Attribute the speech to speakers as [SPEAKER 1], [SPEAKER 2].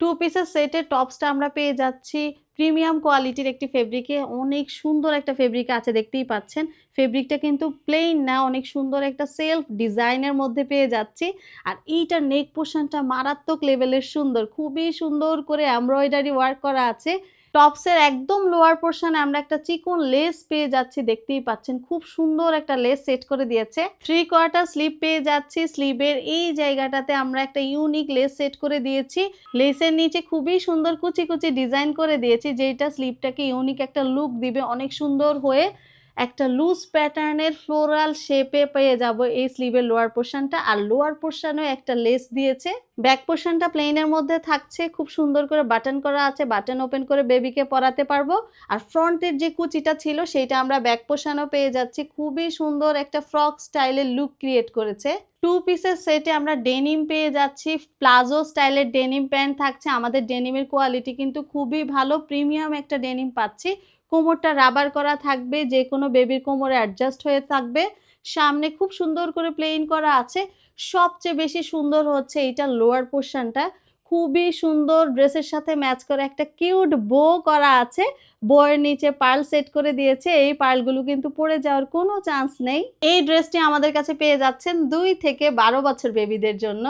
[SPEAKER 1] Two পিসের সেটের টপসটা আমরা পেয়ে যাচ্ছি প্রিমিয়াম কোয়ালিটির একটি ফেব্রিকে। অনেক সুন্দর একটা ফেব্রিক আছে, দেখতেই পাচ্ছেন। ফেব্রিকটা কিন্তু প্লেন না, অনেক সুন্দর একটা সেলফ ডিজাইনের মধ্যে পেয়ে যাচ্ছি। আর এইটার নেক পোরশনটা মারাত্মক লেভেলের সুন্দর, খুবই সুন্দর করে এমব্রয়ডারি ওয়ার্ক করা আছে। টপসের একদম লোয়ার পোরশনে আমরা একটা চিকন লেস পেয়ে যাচ্ছি, দেখতেই পাচ্ছেন। খুব সুন্দর একটা লেস সেট করে দিয়েছে। 3/4 স্লিভ পেয়ে যাচ্ছি। স্লিভের এই জায়গাটাতে আমরা একটা ইউনিক লেস সেট করে দিয়েছি। লেসের নিচে খুবই সুন্দর কুচি কুচি ডিজাইন করে দিয়েছি, যেটা স্লিভটাকে ইউনিক একটা লুক দিবে। অনেক সুন্দর হয়ে একটা লুজ প্যাটার্নের ফ্লোরাল শেপে পেয়ে যাব এই স্লিভের লোয়ার পোরশনটা। আর লোয়ার পোরশনেও একটা লেস দিয়েছে। ব্যাক পোরশনটা প্লেনের মধ্যে থাকছে, খুব সুন্দর করে বাটন করা আছে। বাটন ওপেন করে বেবিকে পরাতে পারবো। আর ফ্রন্টের যে কুচিটা ছিল সেইটা আমরা ব্যাক পোরশনেও পেয়ে যাচ্ছি। খুবই সুন্দর একটা ফ্রক স্টাইলের লুক ক্রিয়েট করেছে। টু পিসের সেটে আমরা ডেনিম পেয়ে যাচ্ছি। প্লাজো স্টাইলের ডেনিম প্যান্ট থাকছে। আমাদের ডেনিমের কোয়ালিটি কিন্তু খুবই ভালো, প্রিমিয়াম একটা ডেনিম পাচ্ছি। কোমরটা রাবার করা থাকবে, যে কোনো বেবির কোমরে অ্যাডজাস্ট হয়ে থাকবে। সামনে খুব সুন্দর করে প্লেন করা আছে। সবচেয়ে বেশি সুন্দর হচ্ছে এইটা লোয়ার পোরশনটা, খুবই সুন্দর ড্রেসের সাথে ম্যাচ করে একটা কিউট বো করা আছে। বউয়ের নিচে পার্ল সেট করে দিয়েছে। এই পার্লগুলো কিন্তু পড়ে যাওয়ার কোনো চান্স নেই। এই ড্রেসটি আমাদের কাছে পেয়ে যাচ্ছেন 2 থেকে 12 বছর বেবিদের জন্য।